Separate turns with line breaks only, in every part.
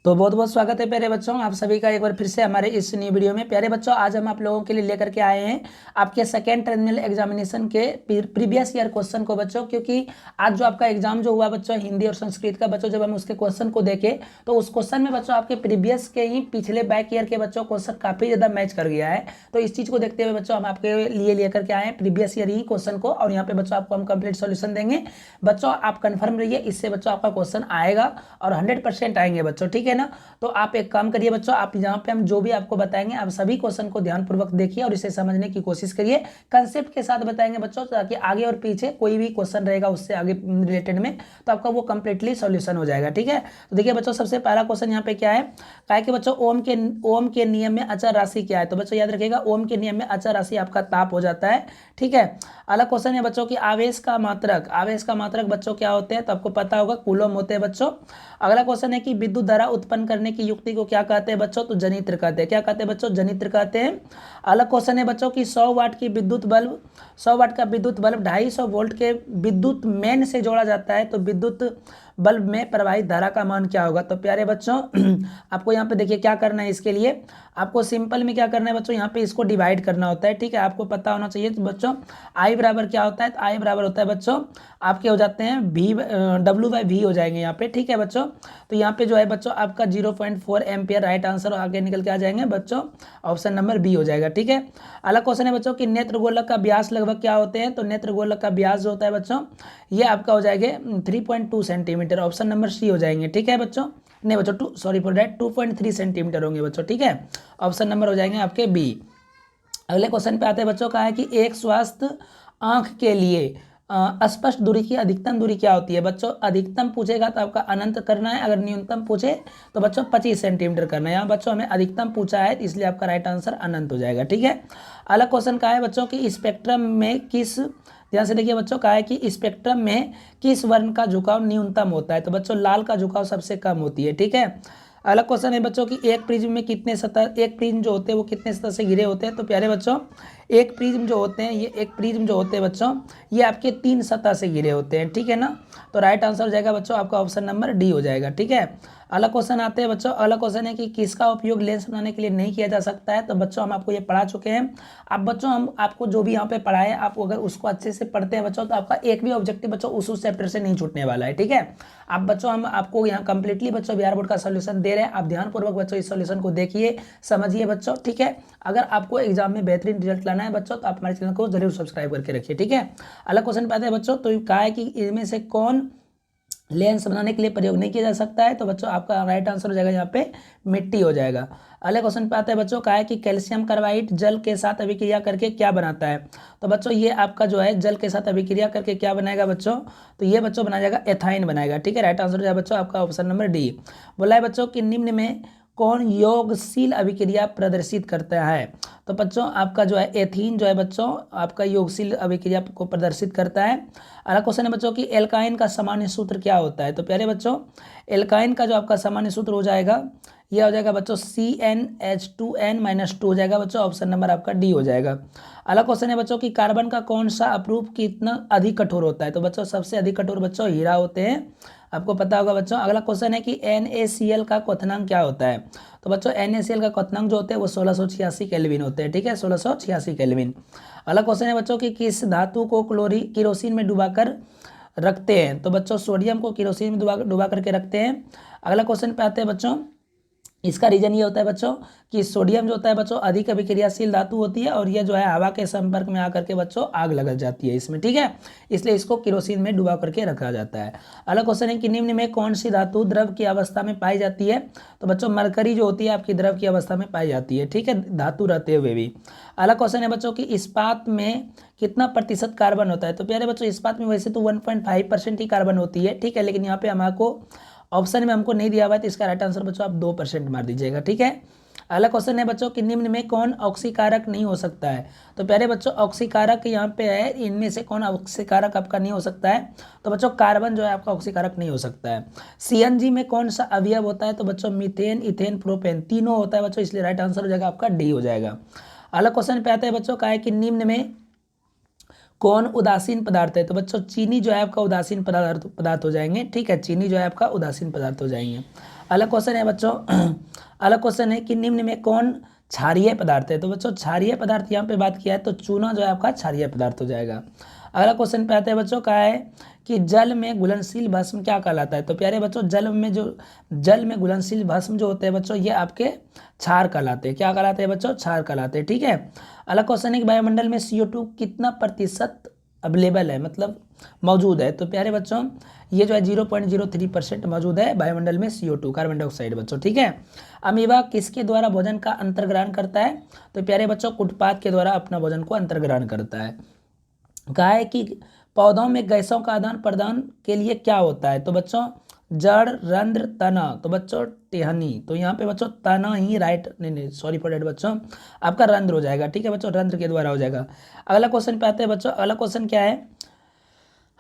तो बहुत बहुत स्वागत है प्यारे बच्चों, आप सभी का एक बार फिर से हमारे इस न्यू वीडियो में। प्यारे बच्चों, आज हम आप लोगों के लिए लेकर के आए हैं आपके सेकेंड टर्मिनल एग्जामिनेशन के प्रीवियस ईयर क्वेश्चन को बच्चों। क्योंकि आज जो आपका एग्जाम जो हुआ बच्चों हिंदी और संस्कृत का बच्चों, जब हम उसके क्वेश्चन को देखे तो उस क्वेश्चन में बच्चों आपके प्रीवियस के ही पिछले बैक ईयर के बच्चों क्वेश्चन काफी ज्यादा मैच कर गया है। तो इस चीज को देखते हुए बच्चों हम आपके लिए लेकर के आए हैं प्रीवियस ईयर ही क्वेश्चन को, और यहाँ पे बच्चों आपको हम कंप्लीट सोल्यूशन देंगे। बच्चों आप कंफर्म रहिए, इससे बच्चों आपका क्वेश्चन आएगा और 100% आएंगे बच्चों, ठीक है ना। तो आप एक काम करिए बच्चों, आप यहाँ पे हम जो भी आपको बताएंगे आप सभी क्वेश्चन को ध्यानपूर्वक देखिए और इसे समझने की कोशिश करिए। कंसेप्ट के साथ बताएंगे बच्चों, ताकि आगे और पीछे कोई भी क्वेश्चन रहेगा उससे आगे रिलेटेड में तो आपका वो कंप्लीटली सॉल्यूशन हो जाएगा, ठीक है। तो देखिए बच्चों, सबसे पहला क्वेश्चन यहाँ पे क्या है, कहा है कि बच्चों ओम के नियम में अचर राशि क्या है। तो बच्चों याद रखिएगा, ओम के नियम में अचर राशि आपका ताप हो जाता है, ठीक है। अगला क्वेश्चन है बच्चों की आवेश का मात्रक बच्चों क्या होते हैं, तो आपको पता होगा कूलम होते हैं बच्चों। अगला क्वेश्चन है कि विद्युत धारा उत्पन्न करने की युक्ति को क्या कहते हैं बच्चों, तो जनित्र कहते हैं। क्या कहते हैं बच्चों, जनित्र कहते हैं। अगला क्वेश्चन है बच्चों की 100 वाट की विद्युत बल्ब 100 वाट का विद्युत बल्ब 250 वोल्ट के विद्युत मेन से जोड़ा जाता है, तो विद्युत बल्ब में प्रवाहित धारा का मान क्या होगा। तो प्यारे बच्चों आपको यहाँ पे देखिए क्या करना है, इसके लिए आपको सिंपल में क्या करना है बच्चों, यहाँ पे इसको डिवाइड करना होता है, ठीक है। आपको पता होना चाहिए। तो बच्चों आई बराबर क्या होता है, तो आई बराबर होता है बच्चों आपके हो जाते हैं W/V हो जाएंगे यहाँ पे, ठीक है बच्चों। तो यहाँ पे जो है बच्चों आपका 0.4 एम्पियर राइट आंसर आगे निकल के आ जाएंगे बच्चों, ऑप्शन नंबर बी हो जाएगा, ठीक है। अगला क्वेश्चन है बच्चों कि नेत्रगोलक का व्यास लगभग क्या होते हैं, तो नेत्रगोलक का व्यास जो होता है बच्चों ये आपका हो जाएगा 3.2 सेंटीमीटर, ऑप्शन नंबर सी हो जाएंगे, ठीक है बच्चों। नहीं बच्चों, two sorry for that 2.3 centimetre होंगे बच्चों, ठीक है। ऑप्शन नंबर हो जाएंगे आपके बी। अगले क्वेश्चन पे आते हैं बच्चों, कहा है कि एक स्वस्थ आंख के लिए स्पष्ट दूरी की अधिकतम दूरी क्या होती है। बच्चों अधिकतम पूछेगा तो आपका अनंत करना है, अगर न्यूनतम पूछे तो बच्चों 25 सेंटीमीटर करना है। यहाँ बच्चों हमें अधिकतम पूछा है, इसलिए आपका राइट आंसर अनंत हो जाएगा, ठीक है। अगला क्वेश्चन का है बच्चों कि स्पेक्ट्रम में किस, ध्यान से देखिए बच्चों, कहा है कि स्पेक्ट्रम में किस वर्ण का झुकाव न्यूनतम होता है। तो बच्चों लाल का झुकाव सबसे कम होती है, ठीक है। अगला क्वेश्चन है बच्चों कि एक प्रिज्म में कितने सतह, एक प्रिज्म जो होते हैं वो कितने सतह से घिरे होते हैं। तो प्यारे बच्चों एक प्रिज्म जो होते हैं एक प्रिज्म जो होते हैं बच्चों ये आपके 3 सतह से घिरे होते हैं, ठीक है ना। तो राइट आंसर हो जाएगा बच्चों आपका ऑप्शन नंबर डी हो जाएगा, ठीक है। अगला क्वेश्चन आते हैं बच्चों, अगला क्वेश्चन है कि किसका उपयोग लेंस बनाने के लिए नहीं किया जा सकता है। तो बच्चों हम आपको ये पढ़ा चुके हैं। अब बच्चों हम आपको जो भी यहाँ पे पढ़ाए आप अगर उसको अच्छे से पढ़ते हैं बच्चों, तो आपका एक भी ऑब्जेक्टिव बच्चों उस चैप्टर से नहीं छूटने वाला है, ठीक है। अब बच्चों हम आपको यहाँ कंप्लीटली बच्चों बिहार बोर्ड का सोल्यूशन दे रहे हैं, आप ध्यानपूर्वक बच्चों इस सोल्यूशन को देखिए, समझिए बच्चों, ठीक है। अगर आपको एग्जाम में बेहतरीन रिजल्ट लाना है बच्चों, तो आप हमारे चैनल को जरूर सब्सक्राइब करके रखिए, ठीक है। अगला क्वेश्चन पे आते हैं बच्चों, तो कहा है कि इनमें से कौन लेंस बनाने के लिए प्रयोग नहीं किया जा सकता है। तो बच्चों आपका राइट आंसर हो जाएगा यहाँ पे मिट्टी हो जाएगा। अगले क्वेश्चन पे आता है बच्चों, कहा है कि कैल्शियम कार्बाइड जल के साथ अभिक्रिया करके क्या बनाता है। तो बच्चों ये आपका जो है जल के साथ अभिक्रिया करके क्या बनाएगा बच्चों, तो ये बच्चों बना जाएगा एथाइन बनाएगा, ठीक है। राइट आंसर हो जाएगा बच्चों आपका ऑप्शन नंबर डी। बोला है बच्चों कि निम्न में कौन योगशील अभिक्रिया प्रदर्शित करता है। तो बच्चों आपका जो है एथीन जो है बच्चों आपका योगशील अभिक्रिया को प्रदर्शित करता है। अगला क्वेश्चन है बच्चों कि एल्काइन का सामान्य सूत्र क्या होता है। तो प्यारे बच्चों एल्काइन का जो आपका सामान्य सूत्र हो जाएगा यह हो जाएगा बच्चों CnH2n-2 हो जाएगा बच्चों, ऑप्शन नंबर आपका डी हो जाएगा। अगला क्वेश्चन है बच्चों कि कार्बन का कौन सा अपरूप कितना अधिक कठोर होता है। तो बच्चों सबसे अधिक कठोर बच्चों हीरा होते हैं, आपको पता होगा बच्चों। अगला क्वेश्चन है कि NaCl का क्वथनांक क्या होता है। तो बच्चों NaCl का क्वथनांक जो होते हैं वो 1686 केल्विन होते हैं, ठीक है, 1686 केल्विन। अगला क्वेश्चन है बच्चों कि किस धातु को किरोसिन में डुबाकर रखते हैं। तो बच्चों सोडियम को किरोसिन में डुबा करके रखते हैं। अगला क्वेश्चन पे आते हैं बच्चों, इसका रीजन ये होता है बच्चों कि सोडियम जो होता है बच्चों अधिक अभिक्रियाशील धातु होती है और यह जो है हवा के संपर्क में आकर के बच्चों आग लग जाती है इसमें, ठीक है, इसलिए इसको किरोसिन में डुबा करके रखा जाता है। अगला क्वेश्चन है कि निम्न में कौन सी धातु द्रव की अवस्था में पाई जाती है। तो बच्चों मरकरी जो होती है आपकी द्रव की अवस्था में पाई जाती है, ठीक है, धातु रहते हुए भी। अगला क्वेश्चन है बच्चों कि इस्पात में कितना प्रतिशत कार्बन होता है। तो प्यारे बच्चों इस्पात में वैसे तो 1.5% ही कार्बन होती है, ठीक है, लेकिन यहाँ पे हमारे ऑप्शन में हमको नहीं दिया हुआ है, तो इसका राइट आंसर बच्चों आप 2% मार दीजिएगा, ठीक है। अगला क्वेश्चन है बच्चों कि निम्न में कौन ऑक्सीकारक नहीं हो सकता है। तो प्यारे बच्चों ऑक्सीकारक यहाँ पे है, इनमें से कौन ऑक्सीकारक आपका नहीं हो सकता है। तो बच्चों कार्बन जो है आपका ऑक्सीकारक नहीं हो सकता है। CNG में कौन सा अवयव होता है। तो बच्चों मीथेन, इथेन, प्रोपेन तीनों होता है बच्चों, इसलिए राइट आंसर हो जाएगा आपका डी हो जाएगा। अगला क्वेश्चन पे आता है बच्चों, कहा है कि निम्न में कौन उदासीन पदार्थ है। तो बच्चों चीनी जो है आपका उदासीन पदार्थ हो जाएंगे, ठीक है, चीनी जो है आपका उदासीन पदार्थ हो जाएंगे। अगला क्वेश्चन है बच्चों अगला क्वेश्चन है कि निम्न में कौन क्षारीय पदार्थ है। तो बच्चों क्षारीय पदार्थ यहाँ पे बात किया है तो चूना जो है आपका क्षारीय पदार्थ हो जाएगा। अगला क्वेश्चन पे आते हैं बच्चों, कहा है कि जल में घुलनशील भस्म क्या कहलाता है। तो प्यारे बच्चों जल में घुलनशील भस्म जो होते हैं बच्चों ये आपके क्षार कहलाते हैं। क्या कहलाते हैं बच्चों? क्षार कहलाते हैं। ठीक है। अगला क्वेश्चन है कि वायुमंडल में CO2 कितना प्रतिशत अवेलेबल है, मतलब मौजूद है। तो प्यारे बच्चों ये जो है 0.03% मौजूद है वायुमंडल में CO2 कार्बन डाइऑक्साइड बच्चों। ठीक है। अमीबा किसके द्वारा भोजन का अंतर्ग्रहण करता है। तो प्यारे बच्चों कुटपाद के द्वारा अपना भोजन को अंतर्ग्रहण करता है। कहा है कि पौधों में गैसों का आदान प्रदान के लिए क्या होता है। तो बच्चों जड़, रंध्र, तना। तो बच्चों टेहनी। तो यहाँ पे बच्चों तना ही राइट, नहीं सॉरी फॉर डेट बच्चों, आपका रंध्र हो जाएगा। ठीक है बच्चों, रंध्र के द्वारा हो जाएगा। अगला क्वेश्चन पे आते हैं बच्चों। अगला क्वेश्चन क्या है?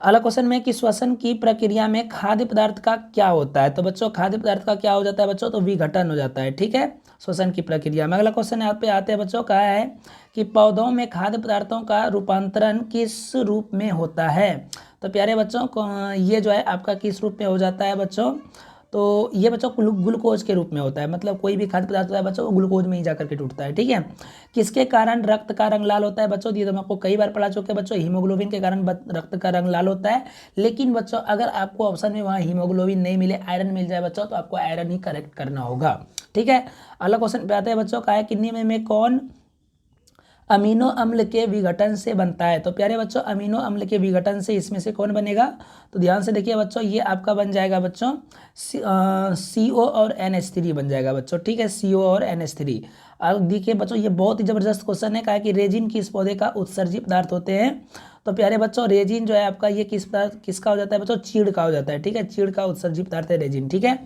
अगला क्वेश्चन में कि श्वसन की प्रक्रिया में खाद्य पदार्थ का क्या होता है। तो बच्चों खाद्य पदार्थ का क्या हो जाता है बच्चों? तो विघटन हो जाता है। ठीक है, श्वसन की प्रक्रिया में। अगला क्वेश्चन यहाँ पे आते हैं बच्चों, कहा है कि पौधों में खाद्य पदार्थों का रूपांतरण किस रूप में होता है। तो प्यारे बच्चों ये जो है आपका किस रूप में हो जाता है बच्चों? तो ये बच्चों ग्लूकोज के रूप में होता है। मतलब कोई भी खाद्य पदार्थ होता है बच्चों वो ग्लूकोज में ही जाकर के टूटता है। ठीक है। किसके कारण रक्त का रंग लाल होता है बच्चों? ये तो हम आपको कई बार पढ़ा चुके हैं बच्चों। हीमोग्लोबिन के कारण रक्त का रंग लाल होता है। लेकिन बच्चों अगर आपको ऑप्शन में वहाँ हीमोग्लोबिन नहीं मिले, आयरन मिल जाए बच्चों, तो आपको आयरन ही करेक्ट करना होगा। ठीक है। अगला क्वेश्चन पे आते हैं बच्चों, कहा है कि निम्न में कौन अमीनो अम्ल के विघटन से बनता है। तो प्यारे बच्चों अमीनो अम्ल के विघटन से इसमें से कौन बनेगा? तो ध्यान से देखिए बच्चों, ये आपका बन जाएगा बच्चों CO और NH3 बन जाएगा बच्चों। ठीक है, CO और NH3। अब देखिए बच्चों ये बहुत ही जबरदस्त क्वेश्चन है। कहा है कि रेजिन किस पौधे का उत्सर्जित पदार्थ होते हैं। तो प्यारे बच्चों रेजिन जो है आपका ये किसका हो जाता है बच्चों? चीड़ का हो जाता है। ठीक है, चीड़ का उत्सर्जित पदार्थ है रेजिन। ठीक है।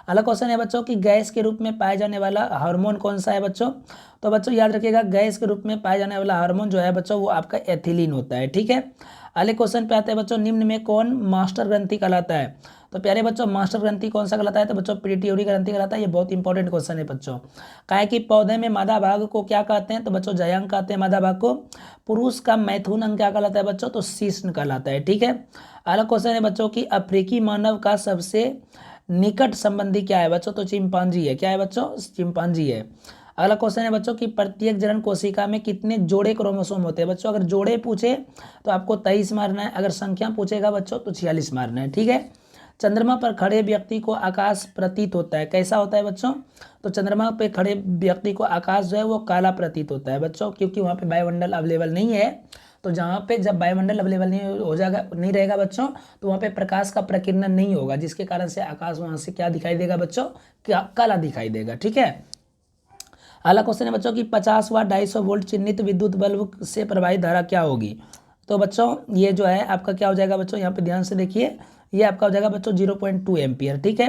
अगला क्वेश्चन है बच्चों कि गैस के रूप में पाए जाने वाला हार्मोन कौन सा है बच्चों? तो बच्चों याद रखिएगा गैस के रूप में पाए जाने वाला हार्मोन जो है बच्चों वो आपका एथिलीन होता है। ठीक है। अगले क्वेश्चन पे आते हैं बच्चों, निम्न में कौन मास्टर ग्रंथि कहलाता है। तो प्यारे बच्चों मास्टर ग्रंथि कौन सा कहलाता है? तो बच्चों पिट्यूटरी ग्रंथि कहलाता है। ये बहुत इंपॉर्टेंट क्वेश्चन है बच्चों। कहा है कि पौधे में मादा भाग को क्या कहते हैं। तो बच्चों जयांग कहते हैं मादा भाग को। पुरुष का मैथुन अंग क्या कहलाता है बच्चों? तो शीर्ण कहलाता है। ठीक है। अगला क्वेश्चन है बच्चों की अफ्रीकी मानव का सबसे निकट संबंधी क्या है बच्चों? तो चिंपांजी है। क्या है बच्चों? चिंपांजी है। अगला क्वेश्चन है बच्चों कि प्रत्येक जनन कोशिका में कितने जोड़े क्रोमोसोम होते हैं बच्चों? अगर जोड़े पूछे तो आपको 23 मारना है, अगर संख्या पूछेगा बच्चों तो 46 मारना है। ठीक है। चंद्रमा पर खड़े व्यक्ति को आकाश प्रतीत होता है, कैसा होता है बच्चों? तो चंद्रमा पे खड़े व्यक्ति को आकाश जो है वो काला प्रतीत होता है बच्चों, क्योंकि वहाँ पे वायुमंडल अवेलेबल नहीं है। तो जहाँ पे जब वायुमंडल अवेलेबल नहीं रहेगा बच्चों, तो वहाँ पे प्रकाश का प्रकीर्णन नहीं होगा, जिसके कारण से आकाश वहाँ से क्या दिखाई देगा बच्चों? क्या काला दिखाई देगा। ठीक है। अगला क्वेश्चन है बच्चों कि 50 वाट 250 वोल्ट चिन्हित विद्युत बल्ब से प्रवाहित धारा क्या होगी। तो बच्चों ये जो है आपका क्या हो जाएगा बच्चों? यहाँ पे ध्यान से देखिए, ये आपका हो जाएगा बच्चों 0.2 एम्पियर। ठीक है।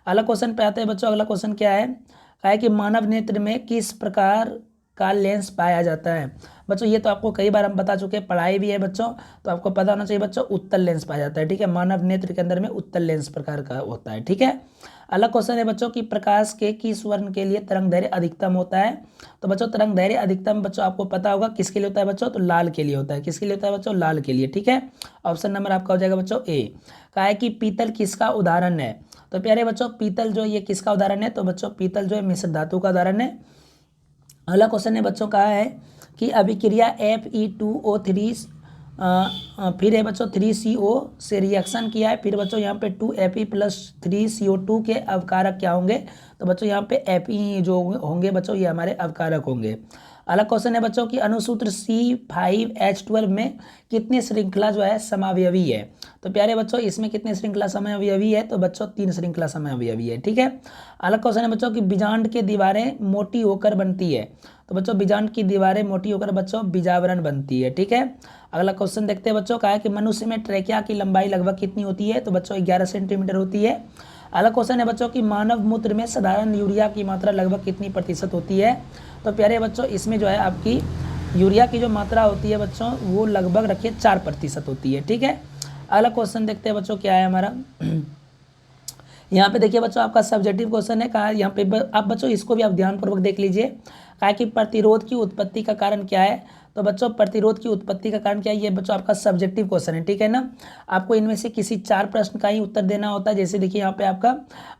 अगला क्वेश्चन पे आते हैं बच्चों। अगला क्वेश्चन क्या है? कहा है कि मानव नेत्र में किस प्रकार का लेंस पाया जाता है। बच्चों ये तो आपको कई बार हम बता चुके हैं, पढ़ाई भी है बच्चों, तो आपको पता होना चाहिए बच्चों, उत्तल लेंस पाया जाता है। ठीक है, मानव नेत्र के अंदर में उत्तल लेंस प्रकार का होता है। ठीक है। अगला क्वेश्चन है बच्चों कि प्रकाश के किस वर्ण के लिए तरंग दैर्घ्य अधिकतम होता है। तो बच्चों तरंग दैर्घ्य अधिकतम बच्चों आपको पता होगा किसके लिए होता है बच्चों? तो लाल के लिए होता है। किसके लिए होता है बच्चों? लाल के लिए। ठीक है। ऑप्शन नंबर आपका हो जाएगा बच्चों ए। कहा है कि पीतल किसका उदाहरण है। तो प्यारे बच्चों पीतल जो ये किसका उदाहरण है? तो बच्चों पीतल जो है मिश्र धातु का उदाहरण है। अगला क्वेश्चन है बच्चों, कहा है कि अभिक्रिया Fe2O3 फिर है बच्चों 3CO से रिएक्शन किया है। फिर बच्चों यहाँ पे 2Fe+3CO2 के अवकारक क्या होंगे। तो बच्चों यहाँ पे Fe जो होंगे बच्चों ये हमारे अवकारक होंगे। अगला क्वेश्चन है बच्चों कि अणुसूत्र C5H12 में कितनी श्रृंखला जो है समावयवी है। तो प्यारे बच्चों इसमें कितनी श्रृंखला समावयवी है। तो बच्चों 3 श्रृंखला समावयवी है। ठीक है। अगला क्वेश्चन है बच्चों कि बीजांड की दीवारें मोटी होकर बनती है। तो बच्चों बीजांड की दीवारें मोटी होकर बच्चों बीजावरण बनती है। ठीक है। अगला क्वेश्चन देखते हैं बच्चों, कहा है कि मनुष्य में ट्रेकिया की लंबाई लगभग कितनी होती है। तो बच्चों 11 सेंटीमीटर होती है। अगला क्वेश्चन है बच्चों कि मानव मूत्र में साधारण यूरिया की मात्रा लगभग कितनी प्रतिशत होती है। तो प्यारे बच्चों इसमें जो है आपकी यूरिया की जो मात्रा होती है बच्चों वो लगभग रखिए 4% होती है। ठीक है। अगला क्वेश्चन देखते हैं बच्चों क्या है हमारा। यहाँ पे देखिए बच्चों आपका सब्जेक्टिव क्वेश्चन है। कहा यहाँ पे आप बच्चों इसको भी आप ध्यानपूर्वक देख लीजिए। कहा कि प्रतिरोध की उत्पत्ति का कारण क्या है। तो बच्चों प्रतिरोध की उत्पत्ति का कारण क्या है, ये बच्चों आपका सब्जेक्टिव क्वेश्चन है, ठीक है ना। आपको इनमें से किसी 4 प्रश्न का ही उत्तर देना होता है। जैसे देखिए यहाँ पे आपका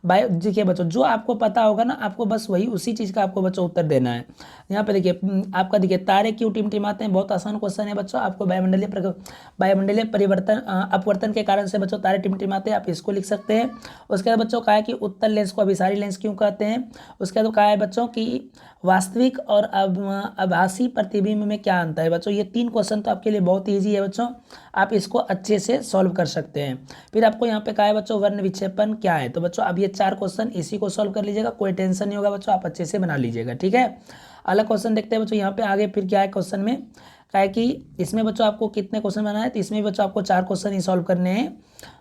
बायो, देखिए बच्चों जो आपको पता होगा ना, आपको बस वही उसी चीज़ का आपको बच्चों उत्तर देना है। यहाँ पे देखिए आपका देखिए तारे क्यों टिमटिमाते हैं, बहुत आसान क्वेश्चन है बच्चों। आपको वायुमंडलीय परिवर्तन अपवर्तन के कारण से बच्चों तारे टिमटिमाते हैं, आप इसको लिख सकते हैं। उसके बाद बच्चों कहा है कि उत्तल लेंस को अभिसारी लेंस क्यों कहते हैं। उसके बाद कहा है बच्चों कि वास्तविक और आभासी प्रतिबिंब में क्या अंतर है। बच्चों ये 3 क्वेश्चन तो आपके लिए बहुत ईजी है बच्चों, आप इसको अच्छे से सॉल्व कर सकते हैं। फिर आपको यहाँ पे कहा है बच्चों वर्ण विक्षेपण क्या है। तो बच्चों अब ये 4 क्वेश्चन इसी को सॉल्व कर लीजिएगा, कोई टेंशन नहीं होगा बच्चों, आप अच्छे से बना लीजिएगा, ठीक है। अगला क्वेश्चन देखते हैं बच्चों यहाँ पे आगे। फिर क्या है क्वेश्चन में, क्या है कि इसमें बच्चों आपको कितने क्वेश्चन बनाना है, तो इसमें बच्चों आपको 4 क्वेश्चन ही सॉल्व करने हैं।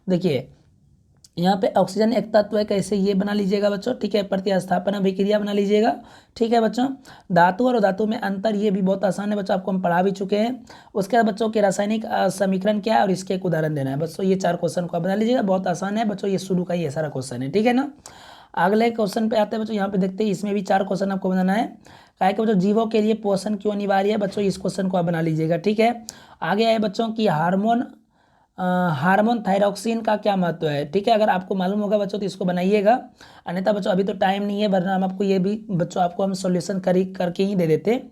देखिए यहाँ पे ऑक्सीजन एक तत्व है, कैसे ये बना लीजिएगा बच्चों, ठीक है। प्रतिस्थापन अभिक्रिया बना लीजिएगा, ठीक है बच्चों। धातु और धातु में अंतर, ये भी बहुत आसान है बच्चों, आपको हम पढ़ा भी चुके हैं। उसके बाद बच्चों के रासायनिक समीकरण क्या है और इसके एक उदाहरण देना है। बच्चों ये 4 क्वेश्चन को आप बना लीजिएगा, बहुत आसान है बच्चों, ये शुरू का ही सारा क्वेश्चन है, ठीक है ना। अगले क्वेश्चन पे आते हैं बच्चों, यहाँ पे देखते हैं, इसमें भी 4 क्वेश्चन आपको बनाना है। क्या है कि बच्चों जीवों के लिए पोषण क्यों अनिवार्य है, बच्चों इस क्वेश्चन को आप बना लीजिएगा, ठीक है। आगे आए बच्चों की हार्मोन थायरॉक्सिन का क्या महत्व है, ठीक है। अगर आपको मालूम होगा बच्चों तो इसको बनाइएगा, अन्यथा बच्चों अभी तो टाइम नहीं है, वरना हम आपको ये भी बच्चों आपको हम सॉल्यूशन करके ही दे देते।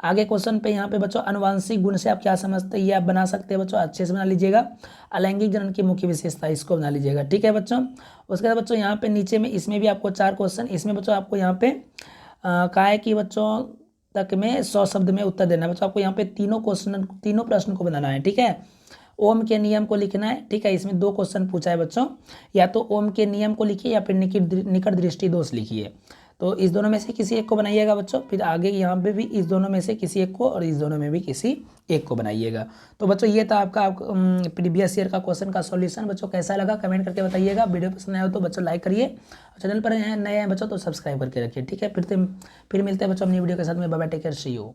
आगे क्वेश्चन पे यहाँ पे बच्चों अनुवांशिक गुण से आप क्या समझते हैं, ये आप बना सकते हैं बच्चों, अच्छे से बना लीजिएगा। अलैंगिक जनन की मुख्य विशेषता, इसको बना लीजिएगा, ठीक है बच्चों। उसके बाद बच्चों यहाँ पे नीचे में इसमें भी आपको 4 क्वेश्चन, इसमें बच्चों आपको यहाँ पे कहा है कि बच्चों तक में 100 शब्द में उत्तर देना है। बच्चों आपको यहाँ पे तीनों प्रश्न को बनाना है, ठीक है। ओम के नियम को लिखना है, ठीक है। इसमें 2 क्वेश्चन पूछा है बच्चों, या तो ओम के नियम को लिखिए या फिर निकट दृष्टि दोष लिखिए। तो इस दोनों में से किसी एक को बनाइएगा बच्चों। फिर आगे यहाँ पे भी इस दोनों में से किसी एक को और इस दोनों में भी किसी एक को बनाइएगा। तो बच्चों ये था आपका प्रीवियस ईयर का क्वेश्चन का सॉल्यूशन। बच्चों कैसा लगा कमेंट करके बताइएगा। वीडियो पसंद आया हो तो बच्चों लाइक करिए, चैनल पर नए हैं बच्चों तो सब्सक्राइब करके रखिए, ठीक है। फिर मिलते हैं बच्चों अपनी वीडियो के साथ में। Bye bye, take care, see you.